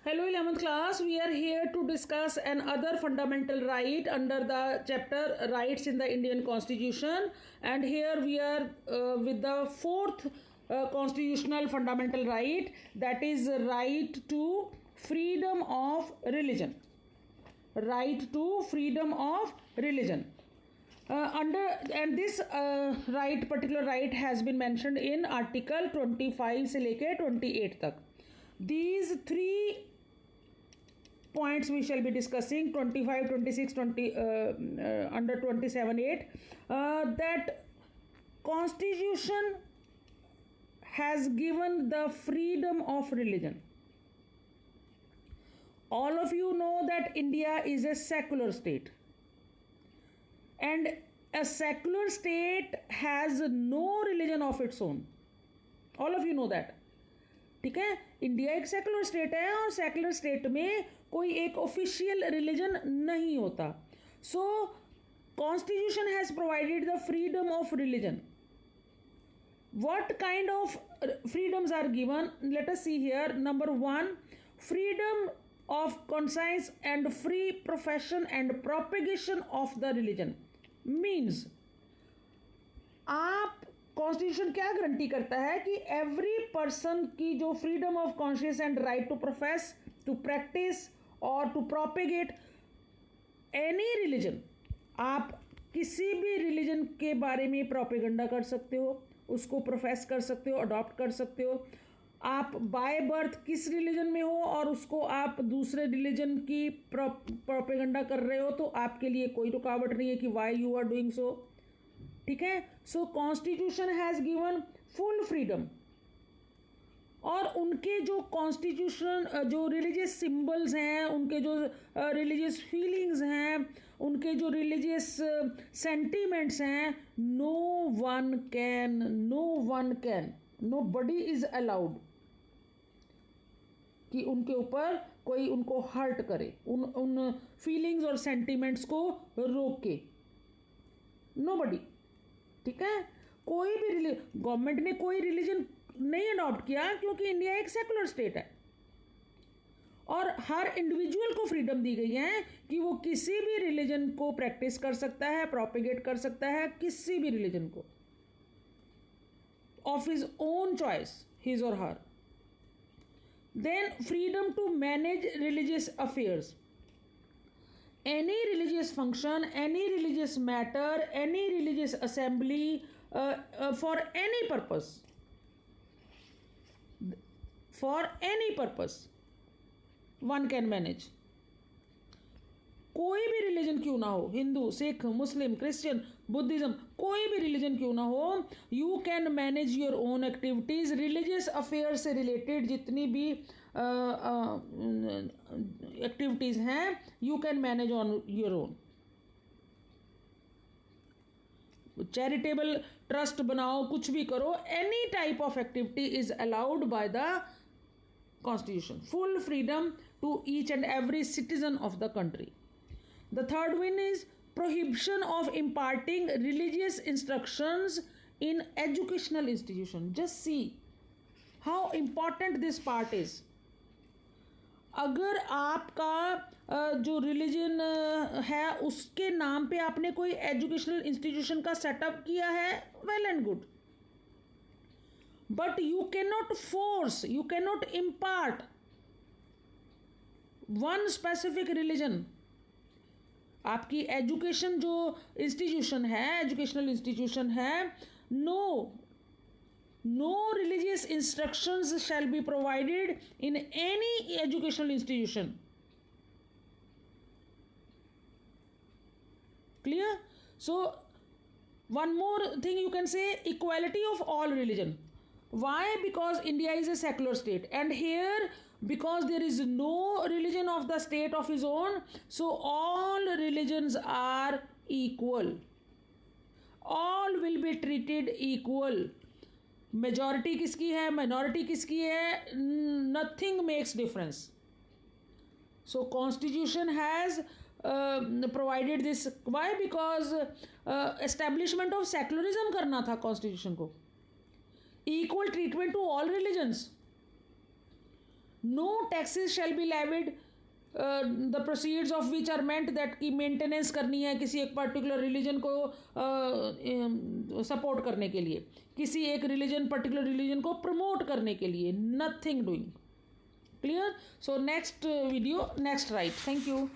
Hello 11th class, we are here to discuss another fundamental right under the chapter rights in the Indian Constitution, and here we are with the fourth constitutional fundamental right, that is right to freedom of religion. Right to freedom of religion. This particular right has been mentioned in article 25 से लेके 28 तक. These three points we shall be discussing 25, 26, 20 under 27.8 that Constitution has given the freedom of religion. All of you know that India is a secular state, and a secular state has no religion of its own. All of you know that. ठीक है, India एक secular state है और secular state में कोई एक official religion नहीं होता. So constitution has provided the freedom of religion. What kind of freedoms are given? Let us see here. Number 1, freedom of conscience and free profession and propagation of the religion. Means आप constitution क्या guarantee करता है कि every person की जो freedom of conscious and right to profess, to practice और to propagate any religion. आप किसी भी रिलीजन के बारे में प्रोपेगेंडा कर सकते हो, उसको प्रोफेस कर सकते हो, अडॉप्ट कर सकते हो. आप बाय बर्थ किस रिलीजन में हो और उसको आप दूसरे रिलीजन की प्रोपेगेंडा कर रहे हो तो आपके लिए कोई रुकावट नहीं है कि why you are doing so. ठीक है. So constitution has given full freedom. और उनके जो कॉन्स्टिट्यूशन जो रिलीजियस सिंबल्स हैं, उनके जो रिलीजियस फीलिंग्स हैं, उनके जो रिलीजियस सेंटीमेंट्स हैं, नो बडी इज अलाउड कि उनके ऊपर कोई उनको हर्ट करे, उन फीलिंग्स और सेंटीमेंट्स को रोके. नोबडी. ठीक है. कोई भी गवर्नमेंट ने कोई रिलीजन नहीं अडॉप्ट किया क्योंकि इंडिया एक सेकुलर स्टेट है और हर इंडिविजुअल को फ्रीडम दी गई है कि वो किसी भी रिलीजन को प्रैक्टिस कर सकता है, प्रोपेगेट कर सकता है, किसी भी रिलीजन को of his own choice, his और her. Then freedom to manage religious affairs. Any religious function, any religious matter, any religious assembly, for any purpose, one can manage. कोई भी रिलीजन क्यों ना हो, Hindu, Sikh, Muslim, Christian, Buddhism, कोई भी religion क्यों ना हो, you can manage your own activities. Religious affair से रिलेटेड जितनी भी एक्टिविटीज़ हैं, you can manage on your own. Charitable trust बनाओ, कुछ भी करो, any type of activity is allowed by the constitution. Full freedom to each and every citizen of the country. The third one is prohibition of imparting religious instructions in educational institution. Just see how important this part is. अगर आपका जो religion है उसके नाम पे आपने कोई educational institution का सेटअप किया है, well and good, but you can not force, you can not impart one specific religion. आपकी एजुकेशन जो इंस्टीट्यूशन है, एजुकेशनल इंस्टीट्यूशन है, no religious instructions shall be provided in any educational institution. Clear? So one more thing you can say, equality of all religion. Why? Because India is a secular state, and here, because there is no religion of the state of his own, so all religions are equal. All will be treated equal. Majority किसकी है, minority किसकी है, nothing makes difference. So Constitution has provided this. Why? Because establishment of secularism करना था Constitution को. Equal treatment to all religions. No taxes shall be levied the proceeds of which are meant that की maintenance करनी है किसी एक particular religion को support करने के लिए, किसी एक रिलीजन पर्टिकुलर रिलीजन को प्रमोट करने के लिए, nothing doing. Clear? So next video next right. Thank you.